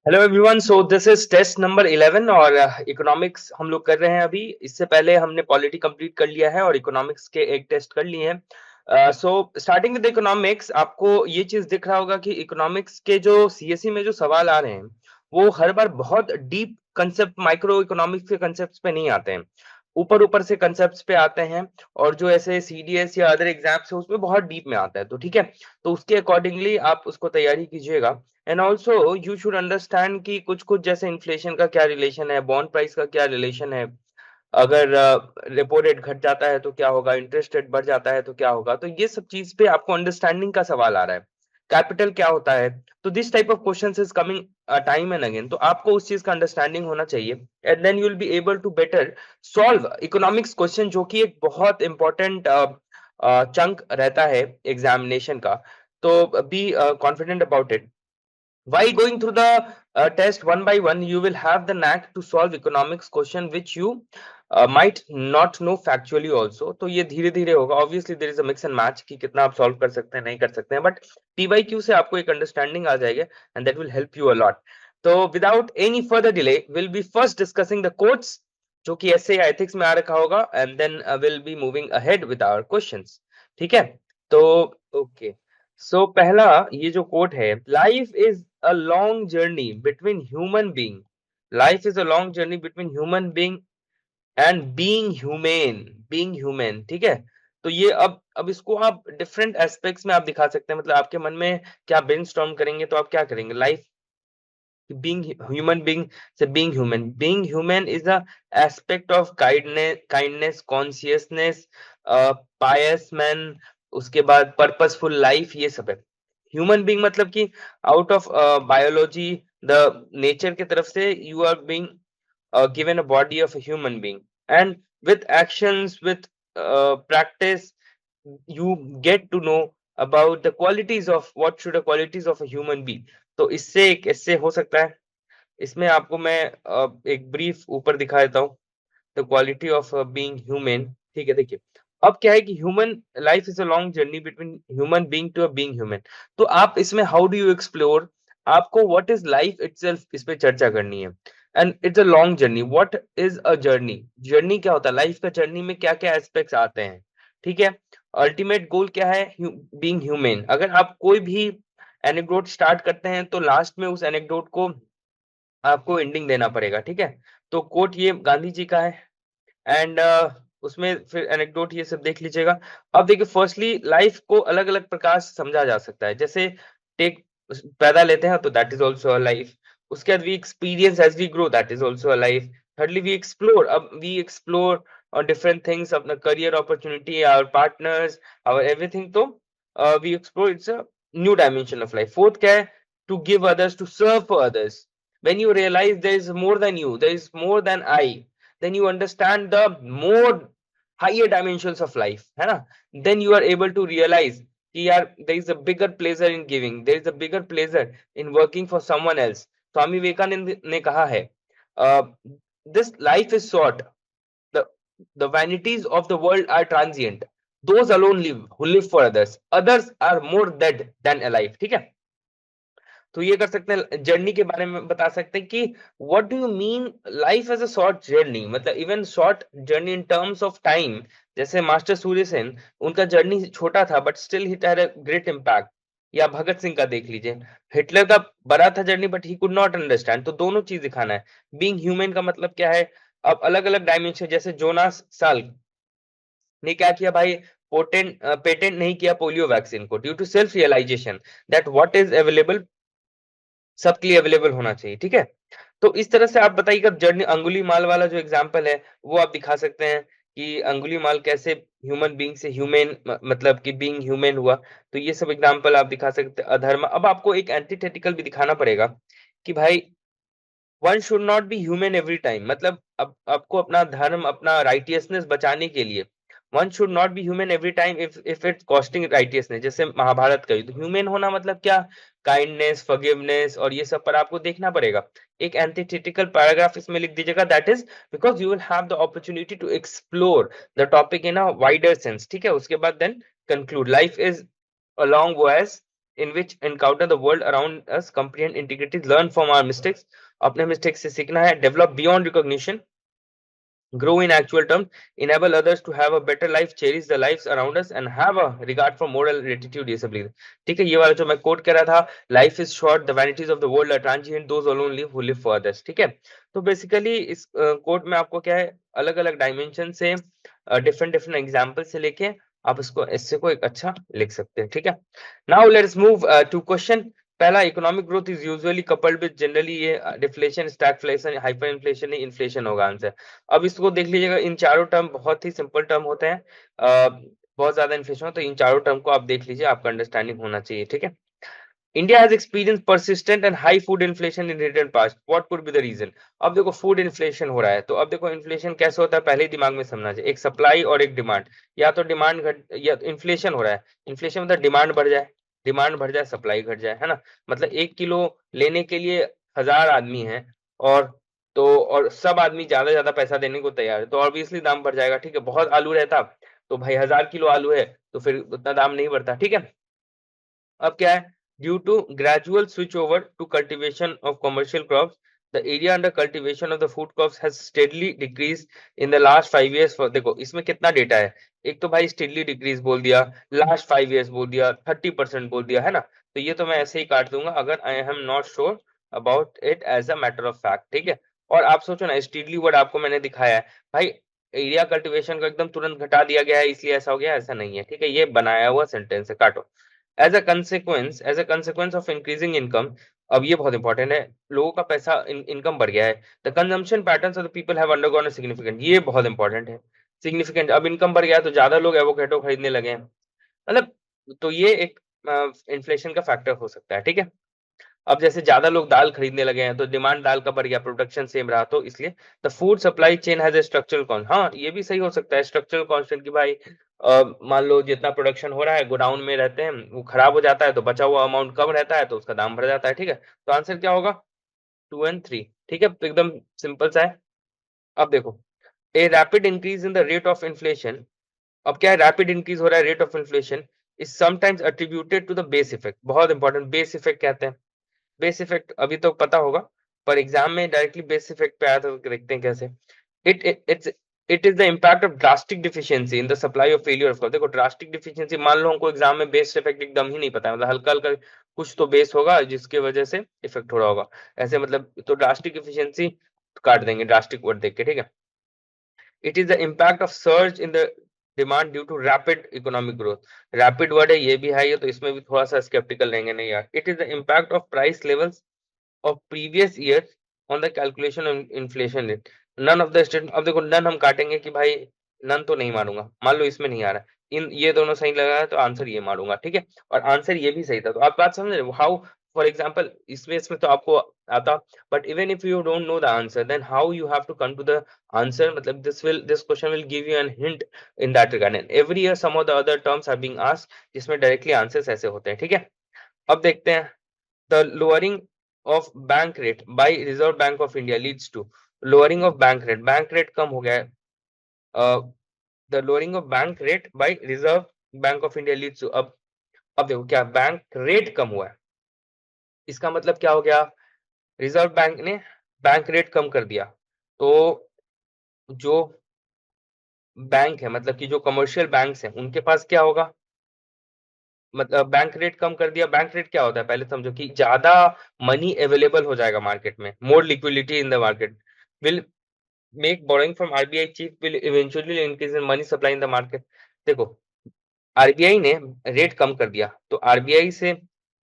Hello everyone. So this is test number 11 और economics हम लोग कर रहे हैं अभी। इससे पहले हमने पॉलिटी कंप्लीट कर लिया है और इकोनॉमिक्स के एक टेस्ट कर लिए हैं। सो स्टार्टिंग विद इकोनॉमिक्स, आपको ये चीज दिख रहा होगा कि इकोनॉमिक्स के जो सीएसई में जो सवाल आ रहे हैं वो हर बार बहुत डीप कंसेप्ट, माइक्रो इकोनॉमिक्स के कंसेप्ट पे नहीं आते हैं, ऊपर ऊपर से कंसेप्ट पे आते हैं। और जो ऐसे सीडीएस या अदर एग्जाम्स है उसमें बहुत डीप में आता है। तो ठीक है, तो उसके अकॉर्डिंगली आप उसको तैयारी कीजिएगा। And also you should understand कि कुछ कुछ जैसे इन्फ्लेशन का क्या रिलेशन है, बॉन्ड प्राइस का क्या रिलेशन है, अगर रेपो रेट घट जाता है तो क्या होगा, इंटरेस्ट रेट बढ़ जाता है तो क्या होगा। तो ये सब चीज पे आपको अंडरस्टैंडिंग का सवाल आ रहा है। कैपिटल क्या होता है। तो this type of questions is coming time and again. तो आपको उस चीज का अंडरस्टैंडिंग होना चाहिए and then you will be able to better solve economics question, जो कि एक बहुत इंपॉर्टेंट चंक रहता है एग्जामिनेशन का। तो be confident about it. While going through the test one by one, you will have the knack to solve economics question which you might not know factually also. तो ये धीरे धीरे होगा। Obviously there is a mix and match कि कितना आप solve कर सकते हैं नहीं कर सकते हैं, but PYQ से आपको एक understanding आ जाएगा and that will help you a lot. तो without any further delay, we'll be first discussing the quotes जो कि ऐसे ethics में आ रखा होगा and then we'll be moving ahead with our questions. ठीक है, तो okay. सो पहला ये जो कोट है, life is a long journey between human being, life is a long journey between human being and being human. ठीक है, तो ये अब इसको आप डिफरेंट एस्पेक्ट्स में आप दिखा सकते हैं। मतलब आपके मन में क्या ब्रेनस्टॉर्म करेंगे तो आप क्या करेंगे, लाइफ बीइंग ह्यूमन बीइंग से being human is a aspect of kindness consciousness, pious man, उसके बाद पर्पसफुल लाइफ, ये सब है। ह्यूमन बीइंग मतलब कि out of biology, the nature की तरफ से you are being given a body of a human being, and with actions, with practice, you get to know about the qualities of what should the qualities of a human be। तो इससे एक इससे हो सकता है। इसमें आपको मैं एक ब्रीफ ऊपर दिखा देता हूँ, the quality of being human. ठीक है, देखिए अब क्या है कि human life is a long journey between human being to a being human. तो आप इसमें हाउ डू यू एक्सप्लोर, आपको व्हाट इज लाइफ इटसेल्फ इस पे चर्चा करनी है। And it's a long journey, what is a journey, journey क्या होता है, लाइफ का जर्नी में क्या क्या एस्पेक्ट्स आते हैं। ठीक है, अल्टीमेट गोल क्या है, बीइंग ह्यूमन। अगर आप कोई भी एनेक्डोट स्टार्ट करते हैं तो लास्ट में उस एनेक्डोट को आपको एंडिंग देना पड़ेगा। ठीक है, तो कोट ये गांधी जी का है एंड उसमें फिर एनेक्डोट ये सब देख लीजिएगा। अब देखिए, फर्स्टली लाइफ को अलग अलग प्रकार से समझा जा सकता है। जैसे टेक पैदा लेते हैं तो that is also a life. उसके बाद we experience as we grow, that is also a life. Thirdly we explore, अब we explore on different things, अपना career opportunity, our partners, our everything। तो we explore, it's a new dimension of life। fourth क्या है, to give others, to serve for others। when you realize there is more than you, there is more than I, then you understand the more higher dimensions of life, है ना। then you are able to realize कि यार there is a bigger pleasure in giving, there is a bigger pleasure in working for someone else। Swami Vivekananda ने कहा है, this life is short, the the vanities of the world are transient, those alone live who live for others, others are more dead than alive। ठीक है, तो ये कर सकते हैं। जर्नी के बारे में बता सकते हैं कि what do you mean life as a short journey, मतलब even short journey in terms of time. जैसे मास्टर सूर्य सेन, उनका जर्नी छोटा था but still it had a great impact. या भगत सिंह का देख लीजिए, हिटलर का बड़ा था journey but he could not understand. तो दोनों चीज दिखाना है। बीइंग ह्यूमन का मतलब क्या है, अब अलग अलग डायमेंशन। जैसे जोनास साल्क ने क्या किया भाई, पेटेंट नहीं किया पोलियो वैक्सीन को, due to self realization that what is available सबके लिए अवेलेबल होना चाहिए। ठीक है, तो इस तरह से आप बताइएगा। जर्नी अंगुली माल वाला जो एग्जांपल है वो आप दिखा सकते हैं कि अंगुली माल कैसे ह्यूमन बीइंग से ह्यूमन, मतलब कि बीइंग ह्यूमन हुआ। तो ये सब एग्जांपल आप दिखा सकते हैं। अधर्म, अब आपको एक एंटीथेटिकल भी दिखाना पड़ेगा कि भाई one should not be human every time. मतलब अब आपको अपना धर्म, अपना राइटियसनेस बचाने के लिए one should not be human every time if it's costing righteousness. जैसे महाभारत का युद्ध, ह्यूमन होना मतलब क्या, काइंडनेस, फॉरगिवनेस और ये सब पर आपको देखना पड़ेगा। एक एंटीथेटिकल पैराग्राफ इसमें लिख दीजिएगा, that is because you will have the opportunity to explore the topic in a wider sense. ठीक है, उसके बाद then conclude, life is a long voyage in which encounter the world around us, comprehend integrities, learn from our mistakes, अपने mistakes से सीखना है, develop beyond recognition, grow in actual terms, enable others to have a better life, cherish the lives around us, and have a regard for moral rectitude, ये सब लिख ठीक है। ये वाला जो मैं कोट कर रहा था, life is short, the vanities of the world are transient, those alone live who live for others, ठीक है। तो बेसिकली इस कोट में आपको क्या है, अलग अलग डायमेंशन से डिफरेंट डिफरेंट एग्जाम्पल से लेके आप इसको इससे को एक अच्छा लिख सकते हैं, ठीक है। Now let's move to question. पहला, economic growth is usually coupled with, generally ये डिफ्लेशन, स्टैगफ्लेशन, हाइपर इन्फ्लेशन, नहीं इन्फ्लेशन होगा आंसर। अब इसको देख लीजिएगा, इन चारों टर्म बहुत ही सिंपल टर्म होते हैं, बहुत ज्यादा इन्फ्लेशन हो तो इन चारों टर्म को आप देख लीजिए, आपका अंडरस्टैंडिंग होना चाहिए, ठीक है। India has experienced persistent and high food inflation in recent past. What could be the reason? अब देखो फूड इन्फ्लेशन हो रहा है, तो अब देखो इन्फ्लेशन कैसे होता है पहले ही दिमाग में समझना चाहिए, एक सप्लाई और एक डिमांड, या तो डिमांड घट या तो इन्फ्लेशन हो रहा है, इन्फ्लेशन मतलब डिमांड बढ़ जाए सप्लाई घट जाए, है ना। मतलब 1 किलो लेने के लिए 1000 आदमी है, और और सब आदमी ज्यादा पैसा देने को तैयार है, तो ऑब्वियसली दाम बढ़ जाएगा, ठीक है। बहुत आलू रहता तो भाई 1000 किलो आलू है तो फिर उतना दाम नहीं बढ़ता, ठीक है। अब क्या है, due to gradual switch over to cultivation of commercial crops, the area under cultivation of the food crops has steadily decrease in the last 5 years। देखो इसमें कितना डेटा है, एक तो भाई स्टेडली डिक्रीज बोल दिया, लास्ट 5 years बोल दिया, 30% बोल दिया, है ना। तो ये तो मैं ऐसे ही काट दूंगा अगर I am not sure about it as a matter of fact, ठीक है। और आप सोचो ना, स्टेडली वर्ड आपको मैंने दिखाया है भाई, एरिया कल्टीवेशन को एकदम तुरंत घटा दिया गया है इसलिए ऐसा हो गया, ऐसा नहीं है, ठीक है। ये बनाया हुआ सेंटेंस है, काटो। as a consequence of increasing income, अब ये बहुत इंपॉर्टेंट है, लोगों का पैसा इनकम बढ़ गया है, the consumption patterns of the people have undergone a significant, ये बहुत इंपॉर्टेंट है, सिग्निफिकेंट। अब इनकम बढ़ गया है तो ज्यादा लोग एवोकेडो खरीदने लगे हैं, मतलब, तो ये एक इन्फ्लेशन का फैक्टर हो सकता है, ठीक है। अब जैसे ज्यादा लोग दाल खरीदने लगे हैं तो डिमांड दाल का बढ़ गया, प्रोडक्शन सेम रहा, तो इसलिए the food supply chain has a structural const. हाँ ये भी सही हो सकता है, स्ट्रक्चरल कांस्टेंट की भाई, मान लो जितना प्रोडक्शन हो रहा है गोडाउन में रहते हैं, वो खराब हो जाता है तो बचा हुआ अमाउंट कम रहता है तो उसका दाम बढ़ जाता है, ठीक है। तो आंसर क्या होगा, 2 और 3, ठीक है, तो एकदम सिंपल सा है। अब देखो, a rapid increase in the rate of inflation, अब क्या है, रैपिड इंक्रीज हो रहा है rate of inflation, is sometimes attributed to the base effect, बहुत इंपॉर्टेंट, बेस इफेक्ट कहते हैं। बेस इफेक्ट अभी तो पता होगा, पर एग्जाम में डायरेक्टली बेस इफेक्ट पे आया तो देखते हैं कैसे। It it is the impact of drastic deficiency in the supply of failure of, देखो ड्रास्टिक डिफिशियंसी, मान लो हमको एग्जाम में बेस इफेक्ट एकदम ही नहीं पता है, मतलब हल्का हल्का कुछ तो बेस होगा जिसकी वजह से इफेक्ट हो रहा होगा, ऐसे मतलब, तो ड्रास्टिक डिफिशियंसी काट देंगे ड्रास्टिक वर्ड देख के, ठीक है। It is the impact of surge in the demand due to rapid economic growth, rapid word है ये भी है, ये तो इसमें भी थोड़ा सा स्केप्टिकल रहेंगे, नहीं यार। It is the impact of price levels of previous years on the calculation of inflation rate, none of the state। अब देखो नन हम काटेंगे कि भाई, नन तो नहीं मारूंगा, मान लो इसमें नहीं आ रहा, इन ये दोनों सही लगा है तो आंसर ये मारूंगा, ठीक है। और आंसर ये भी सही था, तो आप बात समझ रहे हो, हाउ, फॉर एग्जाम्पल इसमें तो आपको आता, but even if you don't know the answer then how you have to come to the answer, मतलब this question will give you an hint in that regard, and every year some of the other terms are being asked जिसमें directly answers ऐसे होते हैं, ठीक है। अब देखते हैं, the lowering of bank rate by Reserve Bank of India leads to lowering of bank rate कम हो गया है, the lowering of bank rate by Reserve Bank of India leads to, अब देखो क्या, बैंक रेट कम हुआ है, इसका मतलब क्या हो गया, रिजर्व बैंक ने बैंक रेट कम कर दिया, तो जो बैंक है, मतलब कि जो कमर्शियल बैंक्स हैं उनके पास क्या होगा, मतलब बैंक रेट कम कर दिया, बैंक रेट क्या होता है पहले समझो, कि ज्यादा मनी अवेलेबल हो जाएगा मार्केट में, more liquidity in the market will make borrowing from RBI cheap, will eventually increase in money supply in the market. देखो आरबीआई ने रेट कम कर दिया, तो आरबीआई से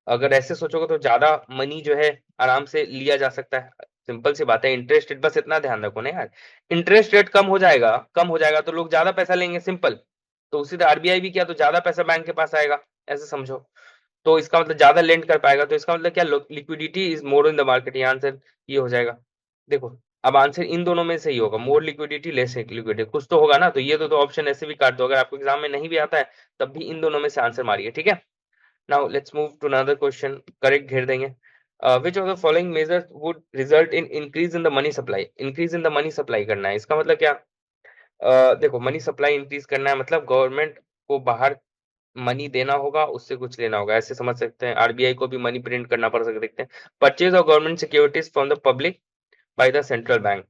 अगर ऐसे सोचोगे तो ज्यादा मनी जो है आराम से लिया जा सकता है, सिंपल सी बात है, इंटरेस्ट रेट, बस इतना ध्यान रखो ना यार, इंटरेस्ट रेट कम हो जाएगा तो लोग ज्यादा पैसा लेंगे, सिंपल। तो उसी तरह आरबीआई भी किया तो ज्यादा पैसा बैंक के पास आएगा, ऐसे समझो। तो इसका मतलब ज्यादा लेंड कर पाएगा, तो इसका मतलब क्या, liquidity is more in the market, ये आंसर ये हो जाएगा। देखो अब आंसर इन दोनों में से ही होगा, मोर लिक्विडिटी लेस लिक्विडिटी, कुछ तो होगा ना, तो ये तो ऑप्शन ऐसे भी काट दो, अगर आपको एग्जाम में नहीं भी आता है तब भी इन दोनों में से आंसर मारिए, ठीक है। Now let's move to another question, correct घेर देंगे। Which of the following measures would result in increase in the money supply, increase in the money supply करना है, इसका मतलब क्या, देखो मनी सप्लाई इंक्रीज करना है मतलब गवर्नमेंट को बाहर मनी देना होगा, उससे कुछ लेना होगा, ऐसे समझ सकते हैं। आरबीआई को भी मनी प्रिंट करना पड़ सकते हैं। Purchase of government securities from the public by the central bank.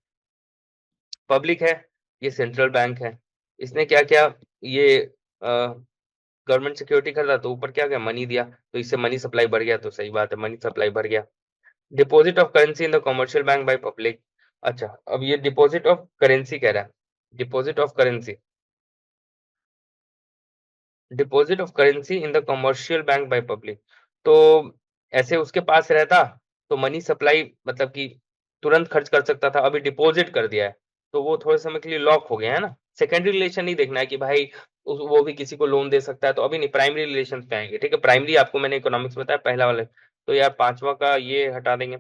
Public है, ये सेंट्रल बैंक है, इसने क्या किया, ये गवर्नमेंट सिक्योरिटी खरीदा तो ऊपर क्या गया, मनी दिया, तो इससे मनी सप्लाई बढ़ गया, तो सही बात है, मनी सप्लाई बढ़ गया। Deposit of currency in the commercial bank by public. अच्छा, अब ये डिपॉजिट ऑफ करेंसी कह रहा है, deposit of currency, deposit of currency in the commercial bank by public. तो ऐसे उसके पास रहता तो मनी सप्लाई मतलब कि तुरंत खर्च कर सकता था, अभी डिपॉजिट कर दिया है तो वो थोड़े समय के लिए लॉक हो गया है ना। सेकेंडरी रिलेशन नहीं देखना है कि भाई वो भी किसी को लोन दे सकता है, तो अभी नहीं, प्राइमरी रिलेशन पे आएंगे, ठीक है। प्राइमरी आपको मैंने इकोनॉमिक्स बताया पहला वाले, तो यार पांचवा का ये हटा देंगे,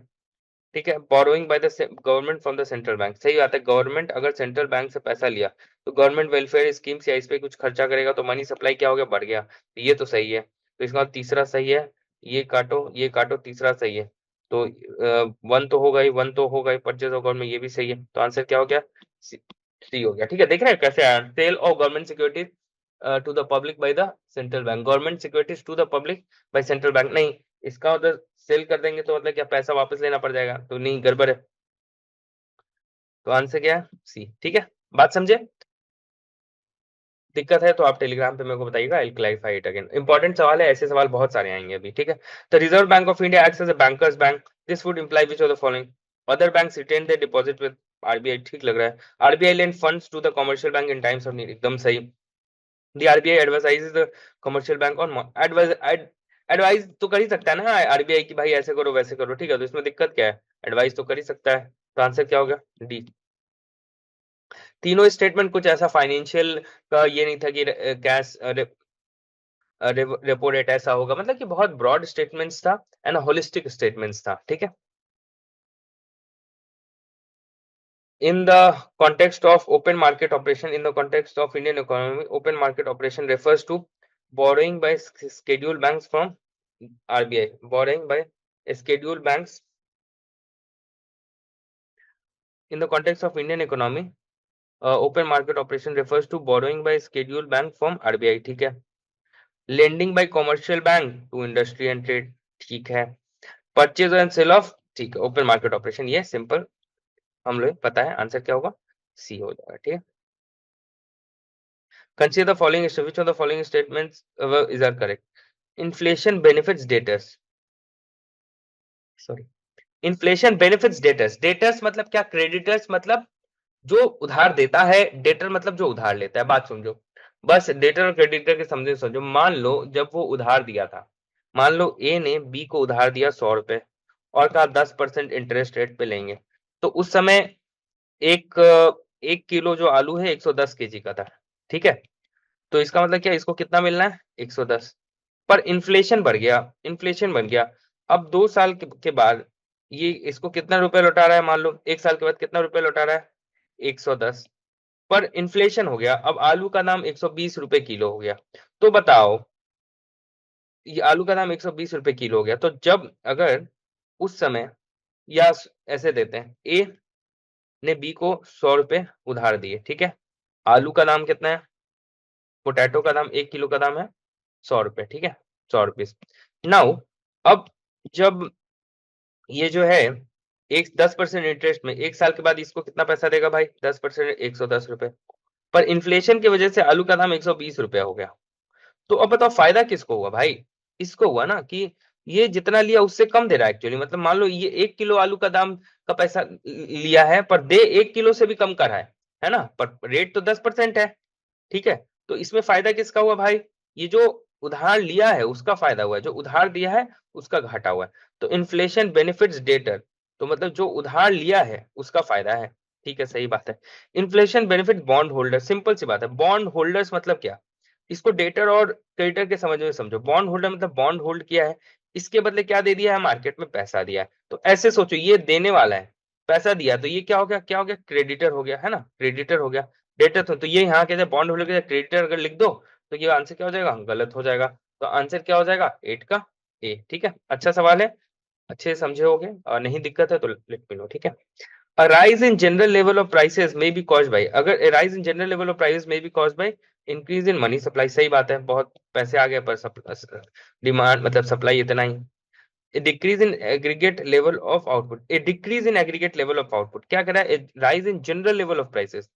ठीक है। Borrowing by the government from the central bank, सही बात है, गवर्नमेंट अगर सेंट्रल बैंक से पैसा लिया तो गवर्नमेंट वेलफेयर स्कीम्स या इस पे कुछ खर्चा करेगा तो मनी सप्लाई क्या हो गया, बढ़ गया, तो ये तो सही है। तो इसका मतलब तीसरा सही है, ये काटो, तीसरा सही है, तो वन तो होगा ही, वन तो होगा ही, परचेज ऑफ गवर्नमेंट ये भी सही है, तो आंसर क्या हो गया, सी हो गया, ठीक है। देख रहे हैं कैसे आया, sale of government securities to the public by the central bank, government securities to the public by central bank, नहीं, इसका उधर सेल कर देंगे तो मतलब क्या पैसा वापस लेना पड़ जाएगा, तो नहीं, गड़बड़ है, तो आंसर क्या है, सी, ठीक है। बात समझे, दिक्कत है तो आप टेलीग्राम पे मेरे को बताइएगा, I will clarify it again. Important सवाल है, ऐसे सवाल बहुत सारे आएंगे अभी, ठीक है। The Reserve Bank of India acts as a banker's bank, this would imply which of the following, other banks retain their deposit with RBI, ठीक लग रहा है। RBI lend funds to the commercial bank in times of need, एकदम सही। The RBI advises the commercial bank on advice तो कर ही सकता है ना आरबीआई की, भाई ऐसे करो वैसे करो, ठीक है, तो इसमें दिक्कत क्या है, एडवाइस तो कर ही सकता है, तो आंसर क्या होगा, डी। तीनों स्टेटमेंट कुछ ऐसा फाइनेंशियल का ये नहीं था कि कैश रेपो रेट ऐसा होगा, मतलब कि बहुत ब्रॉड स्टेटमेंट्स था एंड होलिस्टिक स्टेटमेंट्स था, ठीक है। In the context of open market operation, in the context of Indian economy, open market operation refers to borrowing by scheduled banks from RBI. Borrowing by scheduled banks in the context of Indian economy, open market operation refers to borrowing by scheduled bank from RBI, ठीक है। Lending by commercial bank to industry and trade, ठीक है। Purchase and sale of, ठीक है, open market operation, ये simple हम लोग पता है, आंसर क्या होगा, सी हो जाएगा, ठीक है। Consider the following, which of the following statements is are correct? Inflation benefits debtors. Sorry. Inflation benefits debtors. Debtors मतलब क्या? Creditors मतलब जो उधार देता है, डेटर मतलब जो उधार लेता है, बात समझो, बस डेटर और क्रेडिटर के समझे समझो। मान लो जब वो उधार दिया था, मान लो ए ने बी को उधार दिया 100 रुपए और कहा 10% इंटरेस्ट रेट पे लेंगे, तो उस समय एक एक किलो जो आलू है 110 केजी का था, ठीक है। तो इसका मतलब क्या, इसको कितना मिलना है, 110, पर इन्फ्लेशन बढ़ गया, इन्फ्लेशन बन गया, अब 2 साल के बाद ये इसको कितना रुपए लौटा रहा है, मान लो 1 साल के बाद कितना रुपए लौटा रहा है, 110, पर इन्फ्लेशन हो गया, अब आलू का दाम 120 रुपए किलो हो गया, तो बताओ, ये आलू का दाम 120 रुपए किलो हो गया, तो जब अगर उस समय, या ऐसे देते हैं, ए ने बी को 100 रुपए उधार दिए, ठीक है, आलू का दाम कितना है, पोटैटो का दाम 1 किलो का दाम है 100 रुपए, ठीक है, 100 रुपीज। नाउ अब जब ये जो है एक 10% इंटरेस्ट में 1 साल के बाद इसको कितना पैसा देगा भाई, 10%, 110 रुपए, पर इन्फ्लेशन की वजह से आलू का दाम 120 रुपया हो गया, तो अब बताओ फायदा किसको हुआ भाई, इसको हुआ ना, कि ये जितना लिया उससे कम दे रहा है एक्चुअली, मतलब मान लो ये 1 किलो आलू का दाम का पैसा लिया है, पर दे 1 किलो से भी कम का रहा है ना, पर रेट तो 10% है, ठीक है। तो इसमें फायदा किसका हुआ भाई, ये जो उधार लिया है उसका फायदा हुआ है, जो उधार दिया है उसका घाटा हुआ है, तो इन्फ्लेशन बेनिफिट्स डेटर, तो मतलब जो उधार लिया है उसका फायदा है, ठीक है, सही बात है। Inflation benefit bond holder, simple सी बात है, बॉन्ड होल्डर्स मतलब क्या, इसको डेटर और क्रेडिटर के समझ में समझो। बॉन्ड होल्डर मतलब बॉन्ड होल्ड किया है, इसके बदले क्या दे दिया है, मार्केट में पैसा दिया है, तो ऐसे सोचो ये देने वाला है, पैसा दिया, तो ये क्या हो गया, क्या हो गया, क्रेडिटर हो गया, है ना, क्रेडिटर हो गया, डेटर तो ये यहाँ कहते हैं बॉन्ड होल्डर के क्रेडिटर अगर लिख दो तो ये आंसर क्या हो जाएगा, गलत हो जाएगा, तो आंसर क्या हो जाएगा, 8 का ए, ठीक है। अच्छा सवाल है, अच्छे से समझे होगे, और नहीं दिक्कत है तो लेट मी नो, ठीक है। A rise in general level of prices may be caused by, अगर a rise in general level of prices may be caused by increase in money supply, सही बात है, बहुत पैसे आ गए पर डिमांड मतलब सप्लाई इतना ही। A decrease in aggregate level of output, a decrease in aggregate level of output क्या कह रहा है, rise in general level of prices,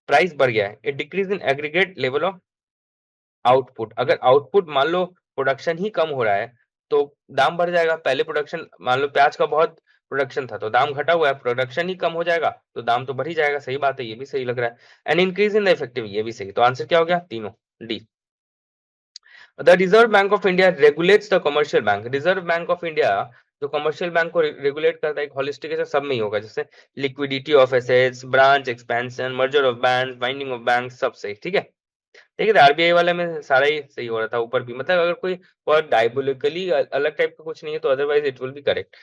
price बढ़ गया है। A decrease in aggregate level of output, अगर आउटपुट मान लो प्रोडक्शन ही कम हो रहा है तो दाम बढ़ जाएगा। पहले प्रोडक्शन मान लो प्याज का बहुत प्रोडक्शन था तो दाम घटा हुआ है, प्रोडक्शन ही कम हो जाएगा तो दाम तो बढ़ ही जाएगा, सही बात है, ये भी सही लग रहा है। An increase in the effective, ये भी सही, तो आंसर क्या हो गया, तीनों, D. The Reserve Bank of India regulates the commercial bank, reserve Bank of India जो कमर्शियल बैंक को रेगुलेट करता है, एक होलिस्टिक है, सब में ही होगा, जैसे liquidity of assets, branch expansion, merger of bank, binding of bank, सब सही, ठीक है। देखिए आरबीआई वाले में सारा ही सही हो रहा था, ऊपर भी मतलब अगर कोई और डायबोलिकली अलग टाइप का कुछ नहीं है तो otherwise it will be correct.